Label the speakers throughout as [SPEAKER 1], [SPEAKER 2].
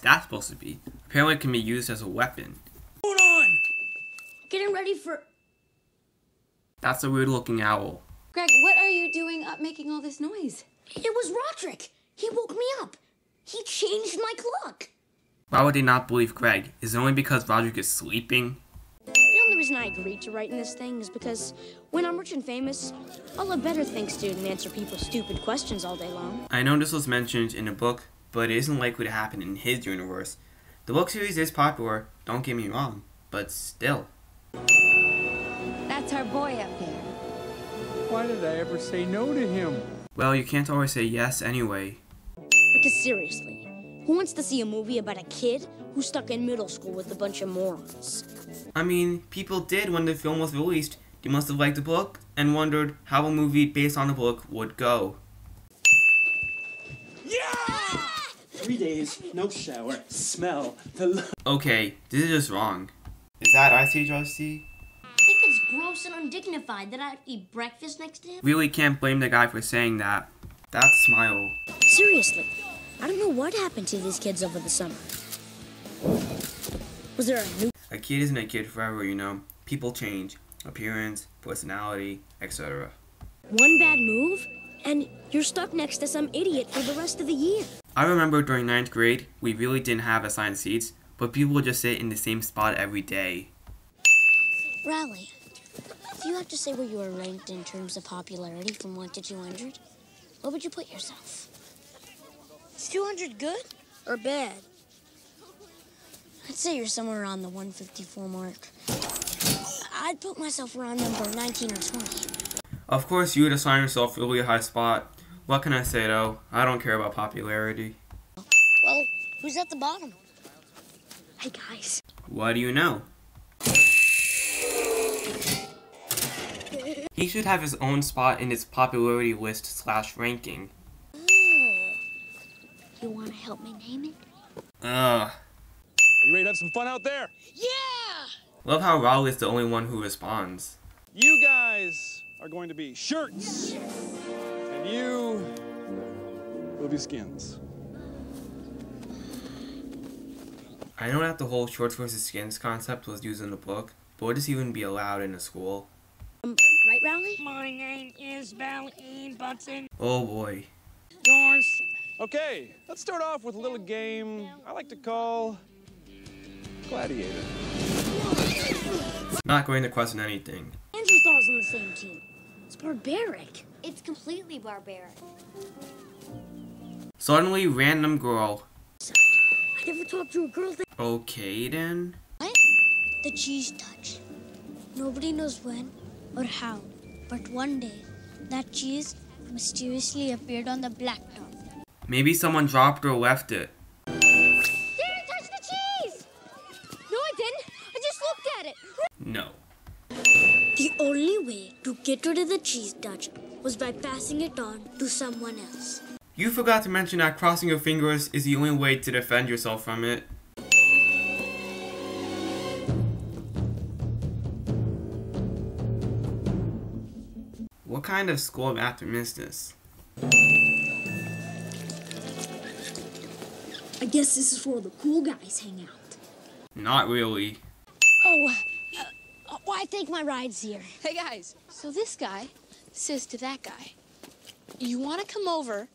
[SPEAKER 1] that supposed to be? Apparently it can be used as a weapon.
[SPEAKER 2] Hold on!
[SPEAKER 3] Getting ready for...
[SPEAKER 1] That's a weird looking owl.
[SPEAKER 4] Greg, what are you doing up making all this noise?
[SPEAKER 3] It was Rodrick. He woke me up. He changed my clock.
[SPEAKER 1] Why would they not believe Greg? Is it only because Rodrick is sleeping?
[SPEAKER 3] The only reason I agreed to writing this thing is because when I'm rich and famous, I'll have better things to do than answer people's stupid questions all day long.
[SPEAKER 1] I know this was mentioned in a book, but it isn't likely to happen in his universe. The book series is popular, don't get me wrong, but still.
[SPEAKER 4] That's our boy up there.
[SPEAKER 2] Why did I ever say no to him?
[SPEAKER 1] Well, you can't always say yes anyway.
[SPEAKER 3] Because seriously, who wants to see a movie about a kid who's stuck in middle school with a bunch of morons?
[SPEAKER 1] I mean, people did when the film was released. They must have liked the book and wondered how a movie based on the book would go.
[SPEAKER 2] Yeah!
[SPEAKER 5] 3 days, no shower, smell the...
[SPEAKER 1] Okay, this is just wrong. Is that ICJC?
[SPEAKER 3] I think it's gross and undignified that I have to eat breakfast next to him.
[SPEAKER 1] Really can't blame the guy for saying that. That smile.
[SPEAKER 3] Seriously, I don't know what happened to these kids over the summer. Was there a new...
[SPEAKER 1] A kid isn't a kid forever, you know. People change. Appearance, personality, etc.
[SPEAKER 3] One bad move, and you're stuck next to some idiot for the rest of the year.
[SPEAKER 1] I remember during 9th grade, we really didn't have assigned seats, but people would just sit in the same spot every day.
[SPEAKER 3] Riley, if you have to say where you are ranked in terms of popularity from 1 to 200, where would you put yourself? Is 200 good or bad? I'd say you're somewhere around the 154 mark. I'd put myself around number 19 or 20.
[SPEAKER 1] Of course, you would assign yourself a really high spot. What can I say though? I don't care about popularity.
[SPEAKER 3] Well, who's at the bottom? Hey guys.
[SPEAKER 1] What do you know? He should have his own spot in his popularity list / ranking.
[SPEAKER 3] You want to help me name it?
[SPEAKER 1] Ugh.
[SPEAKER 2] Are you ready to have some fun out there?
[SPEAKER 3] Yeah!
[SPEAKER 1] Love how Raul is the only one who responds.
[SPEAKER 2] You guys are going to be shirts. And you will be skins.
[SPEAKER 1] I know that the whole shorts versus skins concept was used in the book, but would this even be allowed in a school?
[SPEAKER 3] Right, Rowley?
[SPEAKER 6] My name is Valine Button.
[SPEAKER 1] Oh boy.
[SPEAKER 6] Yours.
[SPEAKER 2] Okay, let's start off with a little game I like to call Gladiator.
[SPEAKER 1] Not going to question anything.
[SPEAKER 3] Andrew thought I was on the same team. It's barbaric. It's completely barbaric.
[SPEAKER 1] Suddenly, random girl.
[SPEAKER 3] I never talked to a girl that...
[SPEAKER 1] Okay then.
[SPEAKER 3] What? The cheese touch. Nobody knows when or how, but one day, that cheese mysteriously appeared on the blacktop.
[SPEAKER 1] Maybe someone dropped or left it.
[SPEAKER 3] Didn't touch the cheese! No, I didn't. I just looked at it.
[SPEAKER 1] No.
[SPEAKER 3] The only way to get rid of the cheese touch was by passing it on to someone else.
[SPEAKER 1] You forgot to mention that crossing your fingers is the only way to defend yourself from it. What kind of school bathroom is this?
[SPEAKER 3] I guess this is where the cool guys hang out.
[SPEAKER 1] Not really.
[SPEAKER 3] Oh, I think my ride's here.
[SPEAKER 4] Hey guys, so this guy says to that guy, you want to come over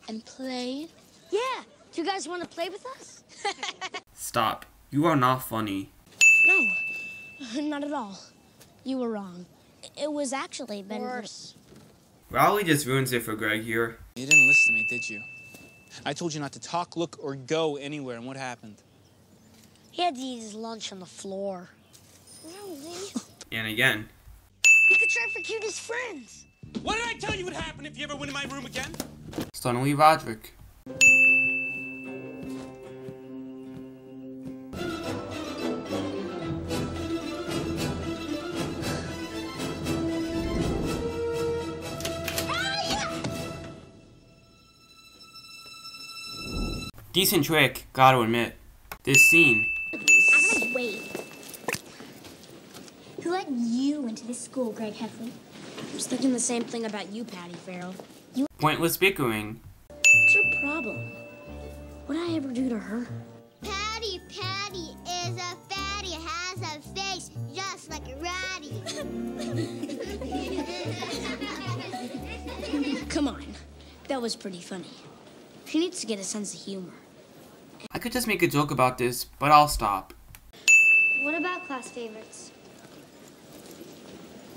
[SPEAKER 4] and play?
[SPEAKER 3] Yeah, do you guys want to play with us?
[SPEAKER 1] Stop. You are not funny.
[SPEAKER 3] No, not at all. You were wrong. It was actually been worse.
[SPEAKER 1] Rowley just ruins it for Greg here.
[SPEAKER 7] You didn't listen to me, did you? I told you not to talk, look, or go anywhere, and what happened?
[SPEAKER 3] He had to eat his lunch on the floor.
[SPEAKER 1] And again.
[SPEAKER 3] He could try for cutest friends.
[SPEAKER 5] What did I tell you would happen if you ever went in my room again?
[SPEAKER 1] Suddenly Rodrick. Decent trick, gotta admit. This scene.
[SPEAKER 3] Wait. Who let you into this school, Greg Heffley? I was thinking the same thing about you, Patty Farrell.
[SPEAKER 1] Pointless bickering.
[SPEAKER 3] What's your problem? What'd I ever do to her?
[SPEAKER 8] Patty is a fatty, has a face just like a ratty.
[SPEAKER 3] Come on. That was pretty funny. She needs to get a sense of humor.
[SPEAKER 1] I could just make a joke about this, but I'll stop.
[SPEAKER 3] What about class favorites?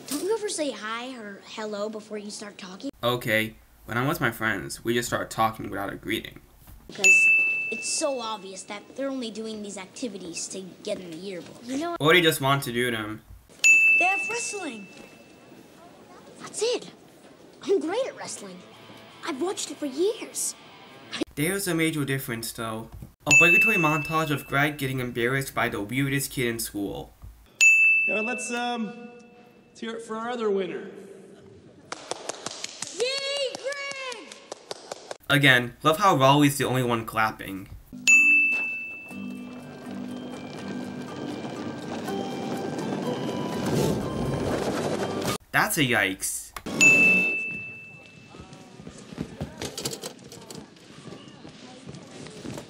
[SPEAKER 3] Don't you ever say hi or hello before you start talking?
[SPEAKER 1] Okay, when I'm with my friends, we just start talking without a greeting.
[SPEAKER 3] Because it's so obvious that they're only doing these activities to get in the yearbook. You know,
[SPEAKER 1] Or they just want to do them.
[SPEAKER 3] they have wrestling. That's it. I'm great at wrestling. I've watched it for years.
[SPEAKER 1] There's a major difference though. Obligatory montage of Greg getting embarrassed by the weirdest kid in school.
[SPEAKER 5] Yeah, let's hear it for our other winner.
[SPEAKER 3] Yay, Greg!
[SPEAKER 1] Again, love how Raleigh's the only one clapping. That's a yikes.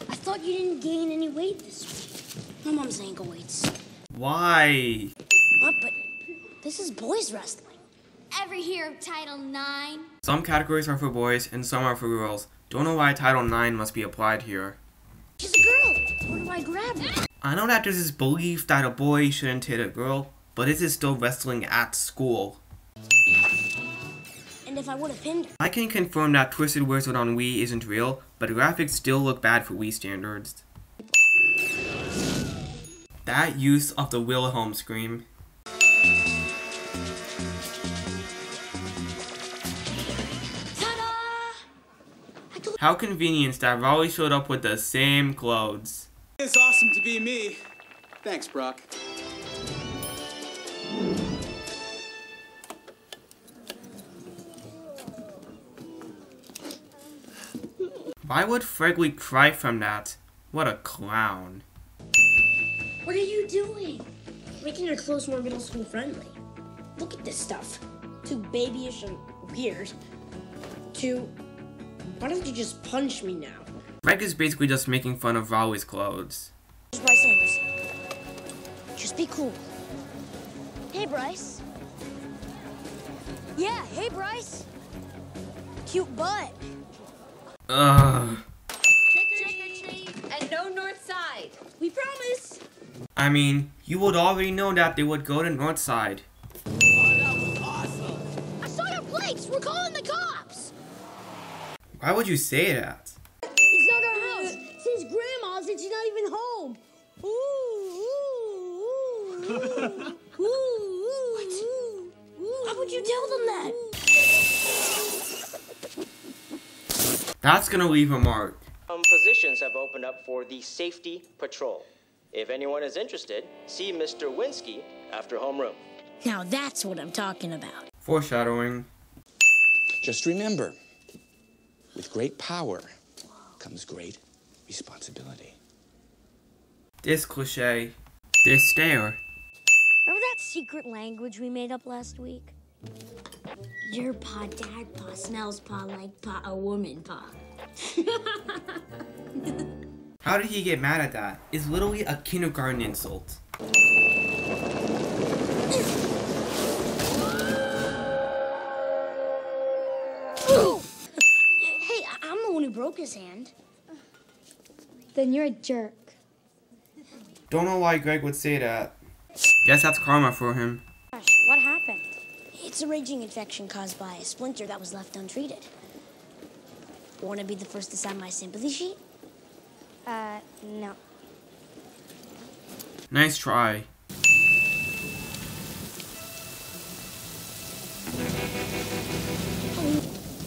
[SPEAKER 3] I thought you didn't gain any weight this week. My mom's ankle weights.
[SPEAKER 1] Why?
[SPEAKER 3] What? But this is boys wrestling.
[SPEAKER 8] Ever hear of Title IX?
[SPEAKER 1] Some categories are for boys and some are for girls. Don't know why Title IX must be applied here.
[SPEAKER 3] She's a girl. Where do I grab her?
[SPEAKER 1] I know that there's this belief that a boy shouldn't hit a girl, but this is still wrestling at school.
[SPEAKER 3] And if I would have pinned her?
[SPEAKER 1] I can confirm that Twisted Wizard on Wii isn't real, but the graphics still look bad for Wii standards. That use of the Wilhelm scream.
[SPEAKER 3] Ta-da!
[SPEAKER 1] How convenient that Raleigh showed up with the same clothes.
[SPEAKER 5] It's awesome to be me. Thanks, Brock.
[SPEAKER 1] Why would Fregley cry from that? What a clown.
[SPEAKER 3] What are you doing? Making your clothes more middle school friendly. Look at this stuff. Too babyish and weird. Why don't you just punch me now?
[SPEAKER 1] Greg is basically just making fun of Raleigh's clothes.
[SPEAKER 3] Here's Bryce Anderson. Just be cool. Hey, Bryce. Yeah, hey, Bryce. Cute butt.
[SPEAKER 1] Ugh.
[SPEAKER 9] Trick or treat and no north side.
[SPEAKER 3] We promise.
[SPEAKER 1] I mean, you would already know that they would go to Northside.
[SPEAKER 3] I saw your plates. We're calling the cops.
[SPEAKER 1] Why would you say that?
[SPEAKER 3] It's not our house. It's his grandma's and she's not even home. What? How would you tell them that?
[SPEAKER 1] That's gonna leave a mark.
[SPEAKER 10] Positions have opened up for the safety patrol. If anyone is interested, see Mr. Winsky after homeroom.
[SPEAKER 3] Now that's what I'm talking about.
[SPEAKER 1] Foreshadowing.
[SPEAKER 11] Just remember, with great power comes great responsibility.
[SPEAKER 1] This cliche. This stare.
[SPEAKER 3] Remember that secret language we made up last week? Your paw, dad paw, smells paw like paw, a woman paw.
[SPEAKER 1] How did he get mad at that? It's literally a kindergarten insult.
[SPEAKER 3] Hey, I'm the one who broke his hand.
[SPEAKER 4] Then you're a jerk.
[SPEAKER 1] Don't know why Greg would say that. Guess that's karma for him.
[SPEAKER 3] Gosh, what happened? It's a raging infection caused by a splinter that was left untreated. Want to be the first to sign my sympathy sheet? No.
[SPEAKER 1] Nice try.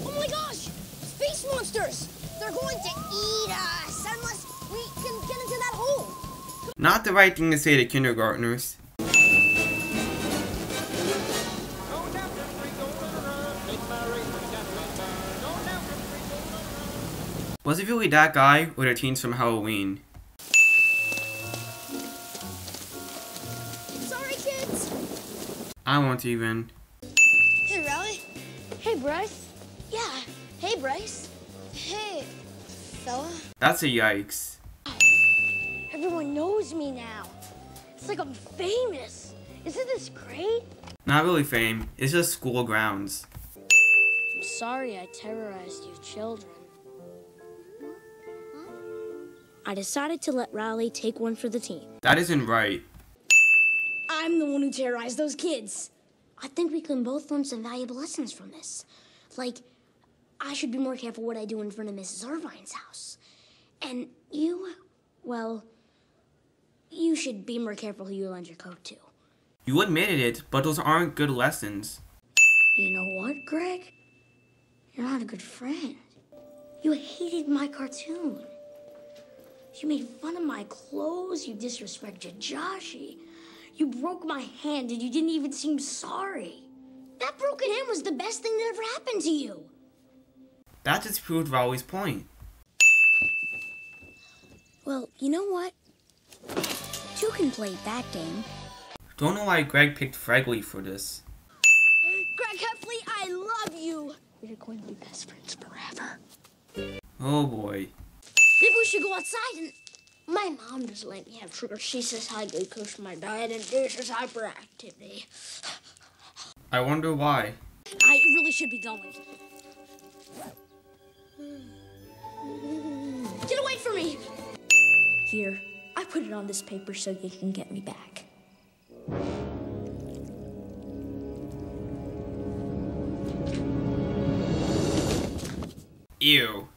[SPEAKER 3] Oh my gosh! Space monsters! They're going to eat us unless we can get into that hole.
[SPEAKER 1] Not the right thing to say to kindergartners. Was it really that guy or the teens from Halloween?
[SPEAKER 3] Sorry, kids.
[SPEAKER 1] I won't even.
[SPEAKER 3] Hey, Riley. Hey, Bryce. Yeah. Hey, Bryce. Hey, fella.
[SPEAKER 1] That's a yikes.
[SPEAKER 3] Everyone knows me now. It's like I'm famous. Isn't this great?
[SPEAKER 1] Not really fame, it's just school grounds.
[SPEAKER 3] I'm sorry I terrorized you children. I decided to let Riley take one for the team.
[SPEAKER 1] That isn't right.
[SPEAKER 3] I'm the one who terrorized those kids. I think we can both learn some valuable lessons from this. Like, I should be more careful what I do in front of Mrs. Irvine's house. And you, well, you should be more careful who you lend your coat to.
[SPEAKER 1] You admitted it, but those aren't good lessons.
[SPEAKER 3] You know what, Greg? You're not a good friend. You hated my cartoon. You made fun of my clothes, you disrespected Joshy. You broke my hand and you didn't even seem sorry. That broken hand was the best thing that ever happened to you.
[SPEAKER 1] That just proved Raleigh's point.
[SPEAKER 3] Well, you know what? Two can play that game.
[SPEAKER 1] Don't know why Greg picked Fregley for this.
[SPEAKER 3] Greg Heffley, I love you. We're going to be best friends forever.
[SPEAKER 1] Oh boy.
[SPEAKER 3] Maybe we should go outside and... My mom doesn't let me have sugar. She says high glucose in my diet induces hyperactivity.
[SPEAKER 1] I wonder why.
[SPEAKER 3] I really should be going. Get away from me! Here, I put it on this paper so you can get me back.
[SPEAKER 1] Ew.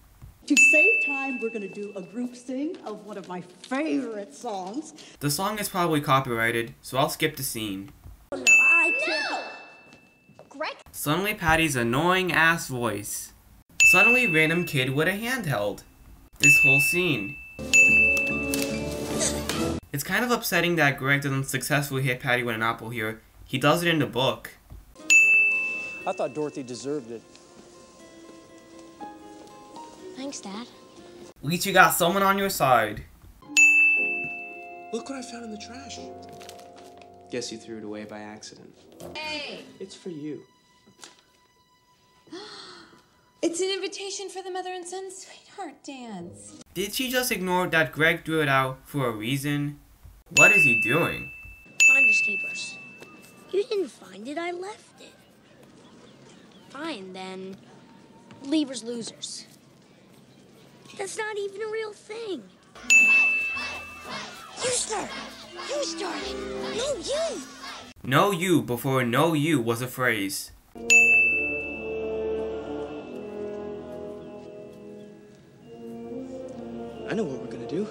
[SPEAKER 12] To save time, we're going to do a group sing of one of my favorite songs.
[SPEAKER 1] The song is probably copyrighted, so I'll skip the scene.
[SPEAKER 3] Oh, no, I can't. No! Greg?
[SPEAKER 1] Suddenly Patty's annoying ass voice. Suddenly random kid with a handheld. This whole scene. It's kind of upsetting that Greg doesn't successfully hit Patty with an apple here. He does it in the book.
[SPEAKER 2] I thought Dorothy deserved it.
[SPEAKER 3] Thanks, Dad.
[SPEAKER 1] At least you got someone on your side.
[SPEAKER 11] Look what I found in the trash. Guess you threw it away by accident.
[SPEAKER 9] Hey!
[SPEAKER 11] It's for you.
[SPEAKER 9] It's an invitation for the mother and son sweetheart dance.
[SPEAKER 1] Did she just ignore that Greg threw it out for a reason? What is he doing?
[SPEAKER 3] Finders keepers. You didn't find it, I left it. Fine, then. Leavers losers. That's not even a real thing. You start. You started. No, you.
[SPEAKER 1] No you before no you was a phrase.
[SPEAKER 11] I know what we're gonna do.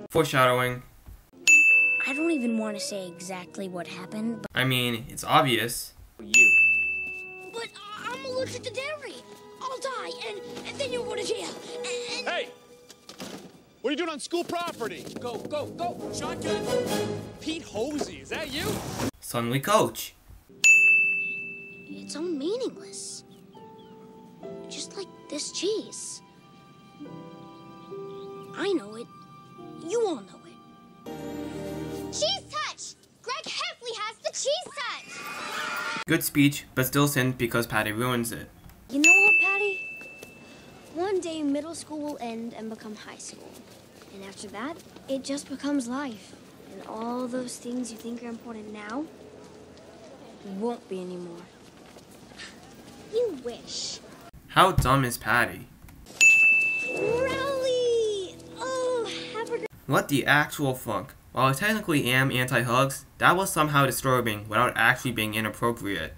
[SPEAKER 1] Foreshadowing.
[SPEAKER 3] I don't even want to say exactly what happened, but...
[SPEAKER 1] I mean, it's obvious.
[SPEAKER 11] You.
[SPEAKER 3] But I'm allergic to dairy. I'll die, and then you'll go to jail. And...
[SPEAKER 2] Hey! What are you doing on school property?
[SPEAKER 11] Go, go, go! Shotgun!
[SPEAKER 2] Pete Hosey, is that you?
[SPEAKER 1] Suddenly coach.
[SPEAKER 3] It's all meaningless. Just like this cheese. I know it. You all know it.
[SPEAKER 8] Cheese touch! Greg Heffley has the cheese touch!
[SPEAKER 1] Good speech, but still sin because Patty ruins it.
[SPEAKER 3] You know what, Patty? One day middle school will end and become high school. And after that, it just becomes life. And all those things you think are important now won't be anymore. You wish.
[SPEAKER 1] How dumb is Patty?
[SPEAKER 3] Rowley! Oh, have a...
[SPEAKER 1] What the actual fuck? While I technically am anti-hugs, that was somehow disturbing without actually being inappropriate.